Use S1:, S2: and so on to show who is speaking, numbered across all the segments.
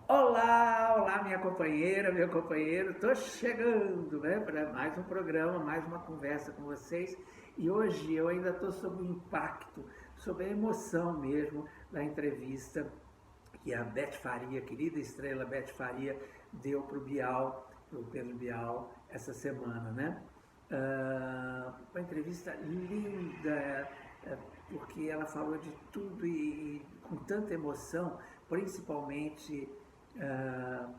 S1: Olá, olá minha companheira, meu companheiro, estou chegando, né, para mais um programa, mais uma conversa com vocês. E hoje eu ainda estou sob o impacto, sob a emoção mesmo da entrevista que a Beth Faria, querida estrela Beth Faria, deu para o Bial, para o Pedro Bial, essa semana, né? Uma entrevista linda, porque ela falou de tudo e com tanta emoção, principalmente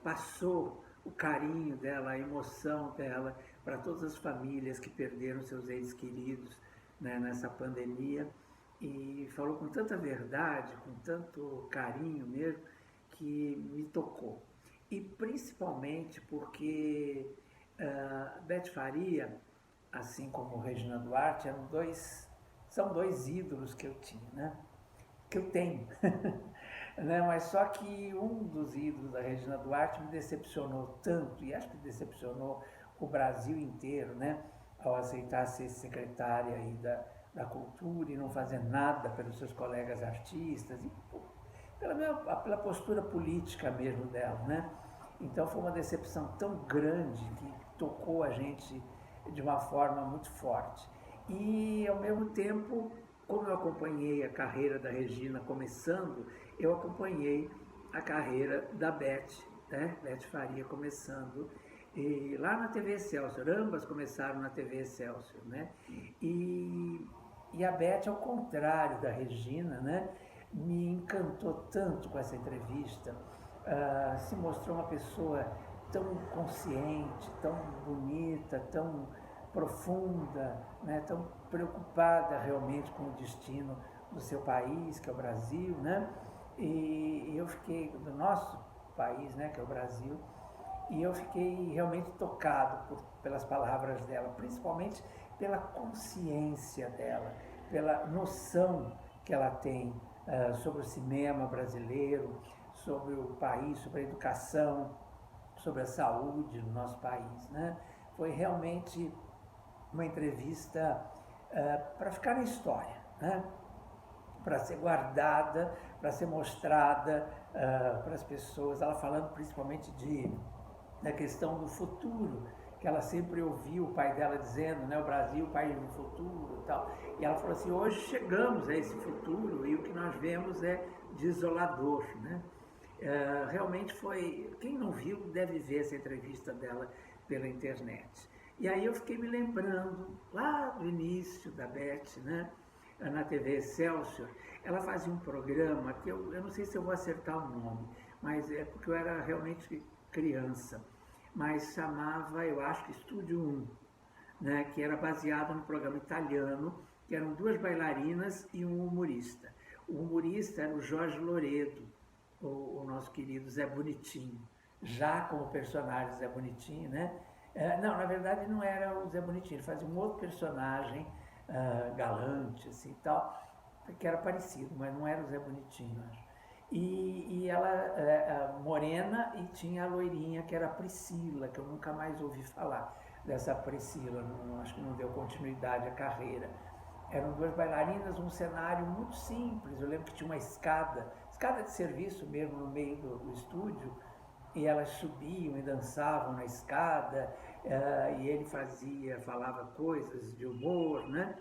S1: passou o carinho dela, a emoção dela para todas as famílias que perderam seus entes queridos, né, nessa pandemia, e falou com tanta verdade, com tanto carinho mesmo, que me tocou. E principalmente porque Beth Faria, assim como Regina Duarte, são dois ídolos que eu tinha, né? Que eu tenho. Né? Mas só que um dos ídolos da Regina Duarte me decepcionou tanto, e acho que decepcionou o Brasil inteiro, né? Ao aceitar ser secretária aí da Cultura e não fazer nada pelos seus colegas artistas, e pela postura política mesmo dela, né? Então foi uma decepção tão grande que tocou a gente de uma forma muito forte. E ao mesmo tempo, como eu acompanhei a carreira da Regina começando, eu acompanhei a carreira da Beth, né? Beth Faria começando, e lá na TV Excelsior, ambas começaram na TV Excelsior, né? E a Beth, ao contrário da Regina, né, me encantou tanto com essa entrevista, se mostrou uma pessoa tão consciente, tão bonita, tão profunda, né, tão preocupada realmente com o destino do seu país, que é o Brasil, né? E eu fiquei, do nosso país, né, que é o Brasil, e eu fiquei realmente tocado pelas palavras dela, principalmente pela consciência dela, pela noção que ela tem sobre o cinema brasileiro, sobre o país, sobre a educação, sobre a saúde no nosso país, né? Foi realmente uma entrevista para ficar na história, né? Para ser guardada, para ser mostrada para as pessoas. Ela falando principalmente da questão do futuro, que ela sempre ouviu o pai dela dizendo, né, o Brasil, o país do futuro e tal. E ela falou assim, hoje chegamos a esse futuro e o que nós vemos é desolador, né? Realmente foi, quem não viu deve ver essa entrevista dela pela internet. E aí eu fiquei me lembrando, lá do início da Beth, né, na TV Excelsior, ela fazia um programa que eu não sei se eu vou acertar o nome, mas é porque eu era realmente criança, mas chamava, eu acho que Estúdio 1, né, que era baseado no programa italiano, que eram duas bailarinas e um humorista. O humorista era o Jorge Loredo, o nosso querido Zé Bonitinho, já como personagem Zé Bonitinho, né? Não, na verdade não era o Zé Bonitinho, ele fazia um outro personagem galante, assim, tal, que era parecido, mas não era o Zé Bonitinho, acho. E ela morena, e tinha a loirinha, que era a Priscila, que eu nunca mais ouvi falar dessa Priscila, acho que não deu continuidade à carreira. Eram duas bailarinas, um cenário muito simples, eu lembro que tinha uma escada de serviço mesmo no meio do estúdio, e elas subiam e dançavam na escada, e ele falava coisas de humor, né?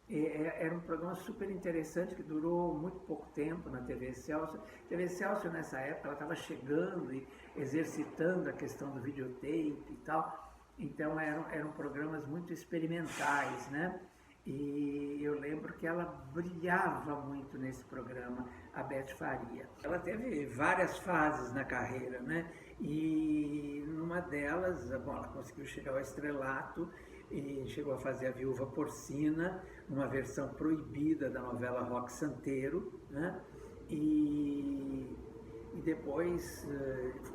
S1: Era um programa super interessante que durou muito pouco tempo na TV Excelsior. A TV Excelsior nessa época ela estava chegando e exercitando a questão do videotape e tal, então eram programas muito experimentais, né? E eu lembro que ela brilhava muito nesse programa, a Beth Faria. Ela teve várias fases na carreira, né? E numa delas, bom, ela conseguiu chegar ao estrelato e chegou a fazer a Viúva Porcina, numa versão proibida da novela Roque Santeiro, né? E depois,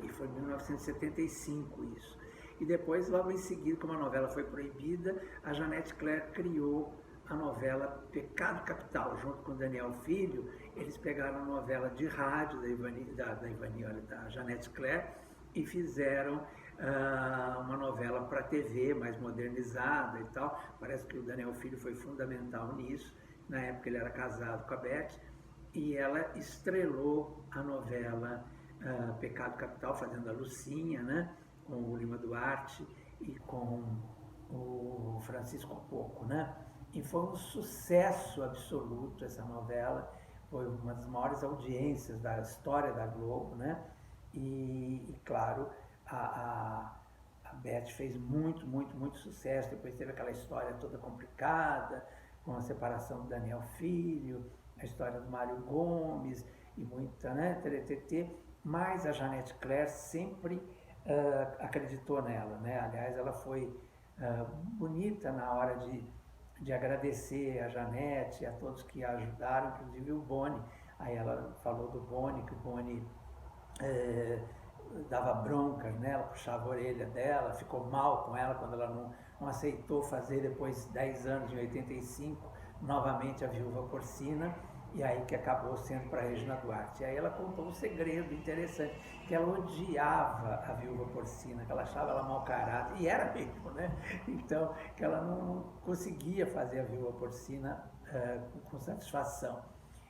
S1: e foi em 1975 isso. E depois, logo em seguida, como a novela foi proibida, a Janete Claire criou a novela Pecado Capital, junto com Daniel Filho. Eles pegaram a novela de rádio da Janete Claire e fizeram uma novela para TV, mais modernizada e tal. Parece que o Daniel Filho foi fundamental nisso. Na época ele era casado com a Beth. e ela estrelou a novela Pecado Capital, fazendo a Lucinha, né? Com o Lima Duarte e com o Francisco Poco, né? E foi um sucesso absoluto essa novela, foi uma das maiores audiências da história da Globo, né? E claro, a Beth fez muito, muito, muito sucesso, depois teve aquela história toda complicada, com a separação do Daniel Filho, a história do Mário Gomes, e muita, né, TTT, mas a Janete Claire sempre acreditou nela, né? Aliás, ela foi bonita na hora de agradecer a Janete, a todos que a ajudaram, inclusive o Boni. Aí ela falou do Boni, que o Boni dava broncas nela, puxava a orelha dela, ficou mal com ela quando ela não aceitou fazer, depois de 10 anos, em 85, novamente a Viúva Porcina, e aí que acabou sendo para a Regina Duarte. E aí ela contou um segredo interessante, que ela odiava a Viúva Porcina, que ela achava ela mau caráter, e era mesmo, né? Então, que ela não conseguia fazer a Viúva Porcina com satisfação.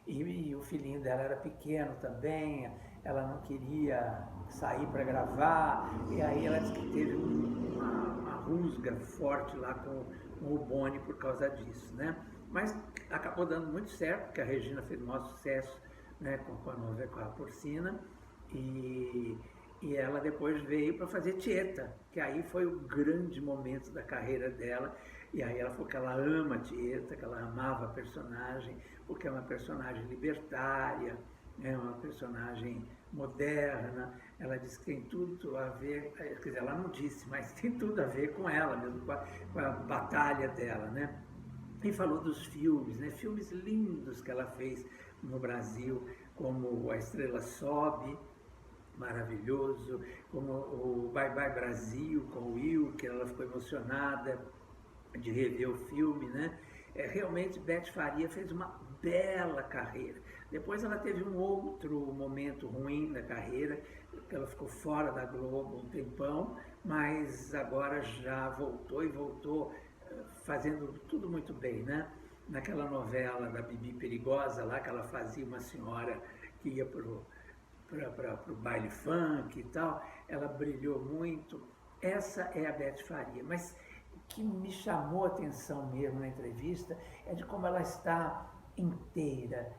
S1: E o filhinho dela era pequeno também, ela não queria sair para gravar, e aí ela disse que teve uma rusga forte lá com o Boni por causa disso, né? Mas acabou dando muito certo, porque a Regina fez o maior sucesso, né, com a novela, com a Porcina, e ela depois veio para fazer Tieta, que aí foi o grande momento da carreira dela, e aí ela falou que ela ama Tieta, que ela amava a personagem, porque é uma personagem libertária, é uma personagem moderna, ela disse que tem tudo a ver, quer dizer, ela não disse, mas tem tudo a ver com ela mesmo, com a batalha dela, né? E falou dos filmes, né? Filmes lindos que ela fez no Brasil, como A Estrela Sobe, maravilhoso, como o Bye Bye Brasil, com o Will, que ela ficou emocionada de rever o filme, né? Realmente, Beth Faria fez uma bela carreira. Depois ela teve um outro momento ruim na carreira, que ela ficou fora da Globo um tempão, mas agora já voltou, e voltou fazendo tudo muito bem, né? Naquela novela da Bibi Perigosa lá, que ela fazia uma senhora que ia para o baile funk e tal, ela brilhou muito. Essa é a Beth Faria. Mas o que me chamou a atenção mesmo na entrevista é de como ela está inteira,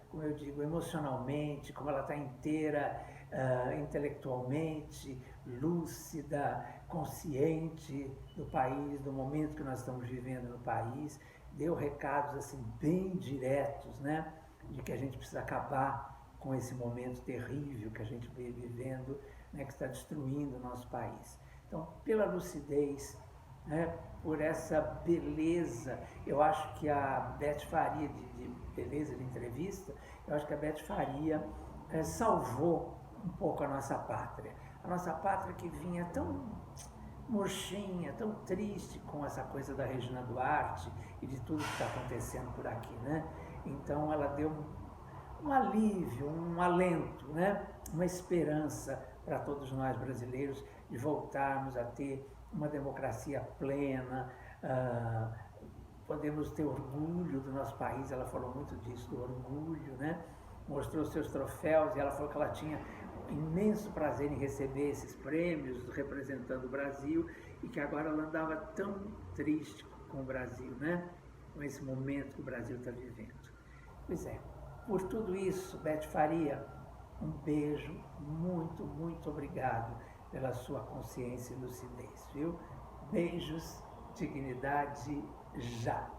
S1: como eu digo, emocionalmente, como ela está inteira intelectualmente, lúcida, consciente do país, do momento que nós estamos vivendo no país, deu recados assim bem diretos, né, de que a gente precisa acabar com esse momento terrível que a gente vem vivendo, né, que está destruindo o nosso país. Então, pela lucidez, né, por essa beleza, eu acho que a Beth Faria, de beleza de entrevista, eu acho que a Beth Faria salvou um pouco a nossa pátria. A nossa pátria que vinha tão murchinha, tão triste com essa coisa da Regina Duarte e de tudo que está acontecendo por aqui, né? Então ela deu um alívio, um alento, né? Uma esperança para todos nós brasileiros de voltarmos a ter uma democracia plena, podemos ter orgulho do nosso país. Ela falou muito disso, do orgulho, né? Mostrou seus troféus e ela falou que ela tinha imenso prazer em receber esses prêmios representando o Brasil, e que agora ela andava tão triste com o Brasil, né? Com esse momento que o Brasil está vivendo. Pois é, por tudo isso, Beth Faria, um beijo, muito, muito obrigado pela sua consciência e lucidez, viu? Beijos, dignidade, já!